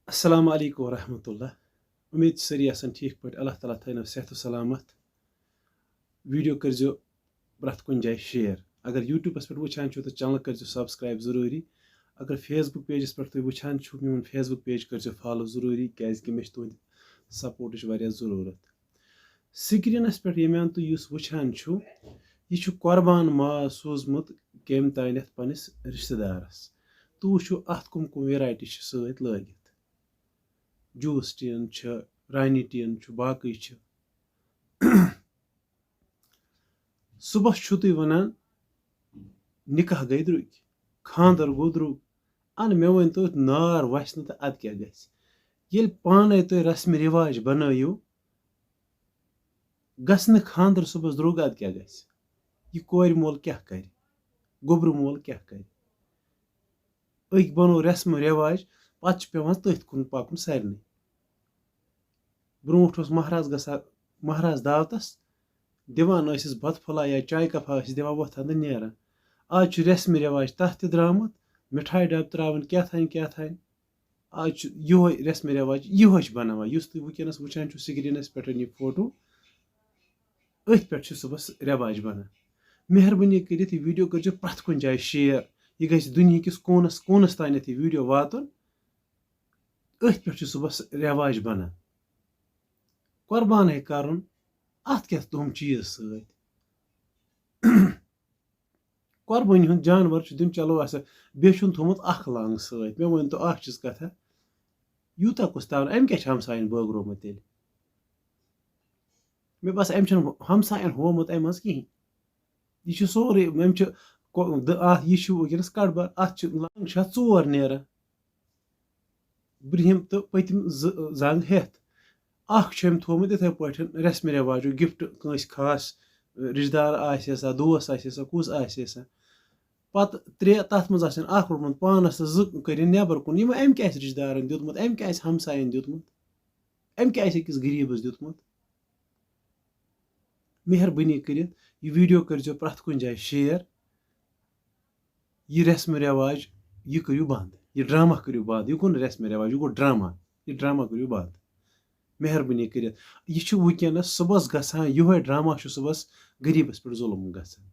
السلام علیکم ورحمۃ اللہ امید سری آسان ٹھیک پٲٹھۍ اللہ تعالیٰ تھٲینو صحت و سلامت ویڈیو کٔرزیو پرٛٮ۪تھ کُنہِ جایہِ شِیر اگر یوٗٹیوٗبَس پٮ۪ٹھ وٕچھان چھُو تہٕ چَنَل کٔرزیو سبسکرایب ضروٗری اگر فیس بُک پیجَس پٮ۪ٹھ تُہۍ وٕچھان چھُو میون فیس بُک پیج کٔرزیو فالو ضروٗری کیٛازِکہِ مےٚ چھِ تُہٕنٛدِ سپوٹٕچ واریاہ ضروٗرت سِکریٖنَس پٮ۪ٹھ ییٚمہِ اَنٛدٕ تُہۍ یُس وٕچھان چھُو یہِ چھُ قۄربان ماز سوٗزمُت کٔمۍ تانٮ۪تھ پنٛنِس رِشتہٕ دارَس تُہۍ وٕچھِو اَتھ کٕم کٕم ویرایٹی چھِ سۭتۍ لٲگِتھ جوٗس ٹیٖن چھِ رانی ٹیٖن چھُ باقٕے چھِ صُبحس چھُو تُہۍ وَنان نِکاح گٔے درٛوٚگۍ خاندَر گوٚو درٛوٚگ اَن مےٚ ؤنۍتو نار وَسہِ نہٕ تہٕ اَدٕ کیٛاہ گژھِ ییٚلہِ پانَے تُہۍ رسمِ رِواج بَنٲیِو گژھِ نہٕ خاندَر صُبحس درٛوٚگ اَدٕ کیٛاہ گژھِ یہِ کورِ مول کیٛاہ کَرِ گوٚبرٕ مول کیٛاہ کَرِ أکۍ بَنوو رسمِ رٮ۪واج پَتہٕ چھُ پٮ۪وان تٔتھۍ کُن پَکُن سارنٕے برٛونٛٹھ اوس مہراز گژھان مہراز دعوتَس دِوان ٲسِس بَتہٕ پھوٚلہ یا چاے کَپا ٲسِس دِوان وۄتھان تہٕ نیران آز چھُ رسمِ رٮ۪واج تَتھ تہِ درٛامُت مِٹھایہِ ڈَبہٕ ترٛاوٕنۍ کیٛاہ تھانۍ آز چھُ یِہوٚے رسمِ رٮ۪واج یِہوٚے چھِ بَناوان یُس تُہۍ وٕنکٮ۪نَس وٕچھان چھُو سِکریٖنَس پٮ۪ٹھ یہِ فوٹوٗ أتھۍ پٮ۪ٹھ چھُ صُبحس رٮ۪واج بَنان مہربٲنی کٔرِتھ یہِ ویٖڈیو کٔرۍزیو پرٛٮ۪تھ کُنہِ جایہِ شِیر یہِ گژھِ دُنہِکِس کوٗنَس کوٗنَس تانٮ۪تھ یہِ ویٖڈیو واتُن أتھۍ پٮ۪ٹھ چھُ صُبحس رٮ۪واج بَنان قۄربان ہیٚکہِ کَرُن اَتھ کیٛاہ تِم چیٖز سۭتۍ قۄربٲنی ہُنٛد جانوَر چھُ دیُن چلو اَسا بیٚیہِ چھُن تھوٚمُت اَکھ لنٛگ سۭتۍ مےٚ ؤنۍتو اَکھ چیٖز کَتھاہ یوٗتاہ کُس تاوَن أمۍ کیٛاہ چھِ ہمسایَن بٲگرومُت تیٚلہِ مےٚ باسان أمۍ چھُنہٕ ہمسایَن ہومُت اَمہِ منٛز کِہیٖنۍ یہِ چھُ سورُے أمۍ چھُ اَتھ یہِ چھُ وٕنکٮ۪نَس کَڑبار اَتھ چھِ لنٛگ چھِ اَتھ ژور نیران برٛونٛہِم تہٕ پٔتِم زٕ زنٛگ ہٮ۪تھ اَکھ چھُ أمۍ تھوٚومُت یِتھَے پٲٹھۍ رسمِ رٮ۪واجُک گِفٹ کٲنٛسہِ خاص رِشتہٕ دار آسہِ ہسا دوس آسہِ ہسا کُس آسہِ ہسا پَتہٕ ترٛےٚ تَتھ منٛز آسن اَکھ روٚٹمُت پانَس تہٕ زٕ کٔرِنۍ نٮ۪بر کُن یِمو أمۍ کیٛاہ آسہِ رِشتہٕ دارَن دیُتمُت أمۍ کیٛاہ آسہِ ہمسایَن دیُتمُت أمۍ کیٛاہ آسہِ أکِس غریٖبَس دیُتمُت مہربٲنی کٔرِتھ یہِ ویٖڈیو کٔرۍزیو پرٛٮ۪تھ کُنہِ جایہِ شِیر یہِ رسمِ رٮ۪واج یہِ کٔرِو بنٛد یہِ ڈرٛاما کٔرِو بنٛد یہِ گوٚو نہٕ رسمِ رٮ۪واج یہِ گوٚو ڈرٛاما یہِ ڈرٛاما کٔرِو بنٛد مہربٲنی کٔرِتھ یہِ چھُ وٕنکٮ۪نَس صُبحس گژھان یِہوٚے ڈرٛاما چھُ صُبحس غریٖبَس پٮ۪ٹھ ظُلم گژھان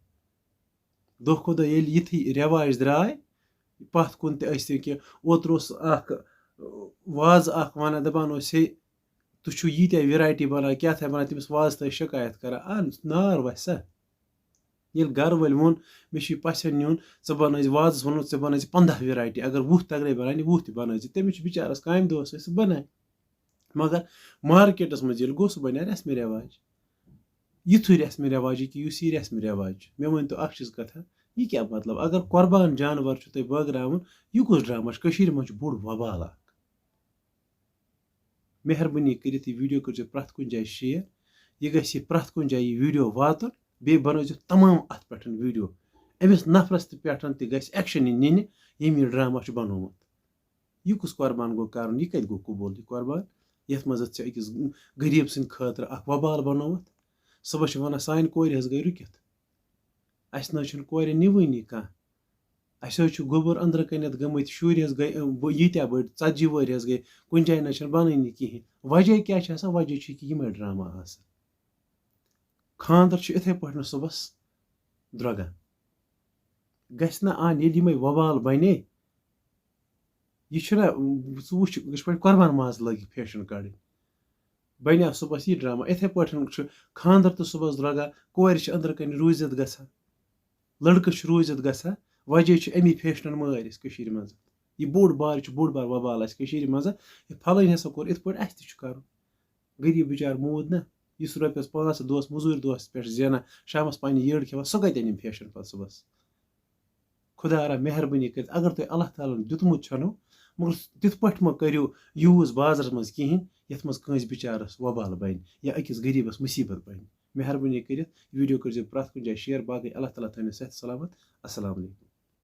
دۄہ کھۄتہٕ دۄہ ییٚلہِ یِتھٕے رٮ۪واج درٛاے پَتھ کُن تہِ ٲسۍ کہِ اوترٕ اوس اَکھ وازٕ اَکھ وَنان دَپان اوس ہے تُہۍ چھُو ییٖتیٛاہ ویرایٹی بَنان کیٛاہ تھانۍ بَنان تٔمِس وازٕ تہٕ شِکایت کَران اَہن نار وَسہِ سا ییٚلہِ گَرٕ وٲلۍ ووٚن مےٚ چھُے پَژھٮ۪ن نیُن ژٕ بَنٲیزِ وازَس ووٚنُن ژٕ بَنٲیزِ 15 ویرایٹی اگر 20 تگرے بَناونہِ 20 تہِ بَنٲیزِ تٔمِس چھُ بِچارَس کامہِ دۄہَس ٲسۍ سُہ بَناے مگر مارکیٹَس منٛز ییٚلہِ گوٚو سُہ بَنیٛو رسمِ رٮ۪واج یِتھُے رسمِ رٮ۪واج یہِ کہِ یُس یہِ رسمِ رٮ۪واج چھُ مےٚ ؤنۍتو اَکھ چیٖز کَتھاہ یہِ کیٛاہ مطلب اگر قۄربان جانوَر چھُ تۄہہِ بٲگراوُن یہِ کُس ڈرٛاما چھُ کٔشیٖرِ منٛز چھُ بوٚڑ وبال اَکھ مہربٲنی کٔرِتھ یہِ ویٖڈیو کٔرۍزیو پرٛٮ۪تھ کُنہِ جایہِ شِیر یہِ گژھِ یہِ پرٛٮ۪تھ کُنہِ جایہِ یہِ ویٖڈیو واتُن بیٚیہِ بَنٲیزیو تمام اَتھ پٮ۪ٹھ ویٖڈیو أمِس نفرَس تہِ پٮ۪ٹھ تہِ گژھِ ایٚکشَن یہِ نِنہِ ییٚمۍ یہِ ڈرٛاما چھُ بنومُت یہِ کُس قۄربان گوٚو کَرُن یہِ کَتہِ گوٚو قبوٗل یہِ قۄربان یَتھ منٛز ژےٚ أکِس غریٖب سٕنٛدِ خٲطرٕ اَکھ وبال بنووُتھ صُبحس چھِ وَنان سانہِ کورِ حظ گٔے رُکِتھ اَسہِ نہ حظ چھُنہٕ کورِ نِوٲنی کانٛہہ اَسہِ حظ چھُ گوٚبُر أنٛدرٕ کَنٮ۪تھ گٔمٕتۍ شُرۍ حظ گٔے ییٖتیٛاہ بٔڑۍ 40 وٕہٕرۍ حظ گٔے کُنہِ جایہِ نہ چھِنہٕ بَنٲنی کِہیٖنۍ وجہ کیٛاہ چھِ آسان وجہ چھُ کہِ یِمَے ڈرٛاما آسان خاندَر چھُ یِتھَے پٲٹھۍ نہٕ صُبحس درٛۄگان گژھِ نہ اَن ییٚلہِ یِمَے وبال بَنے یہِ چھُنہ ژٕ وٕچھ یِتھ پٲٹھۍ قۄربان ماز لٲگِکھ فیشَن کَڑٕنۍ بَنیٛو صُبحس یہِ ڈرٛاما یِتھَے پٲٹھۍ چھُ خاندَر تہٕ صُبحس درٛۄگان کورِ چھِ أنٛدرٕ کَنۍ روٗزِتھ گژھان لٔڑکہٕ چھِ روٗزِتھ گژھان وجہ چھُ اَمی فیشنَن مٲرۍ أسۍ کٔشیٖرِ منٛز یہِ بوٚڑ بار چھُ بوٚڑ بار وبال اَسہِ کٔشیٖرِ منٛز یہِ پھلٲنۍ ہسا کوٚر یِتھ پٲٹھۍ اَسہِ تہِ چھُ کَرُن غریٖب بِچار موٗد نہ یُس رۄپیَس 5 دۄہَس موٚزوٗرۍ دۄہَس پٮ۪ٹھ زینان شامَس پنٛنہِ یٔڑ کھٮ۪وان سُہ کَتہِ اَنہِ یِم فیشَن پَتہٕ صُبحس خۄدا را مہربٲنی کٔرِتھ اگر تۄہہِ اللہ تعالیٰ ہَن دیُتمُت چھُنو مگر تِتھ پٲٹھۍ مہ کٔرِو یوٗز بازرَس منٛز کِہیٖنۍ یَتھ منٛز کٲنٛسہِ بِچارَس وبال بَنہِ یا أکِس غریٖبَس مُصیٖبت بَنہِ مہربٲنی کٔرِتھ ویٖڈیو کٔرۍزیو پرٛٮ۪تھ کُنہِ جایہِ شِیر باقٕے اللہ تعالیٰ تھٲینو صحت سلامت السلام علیکُم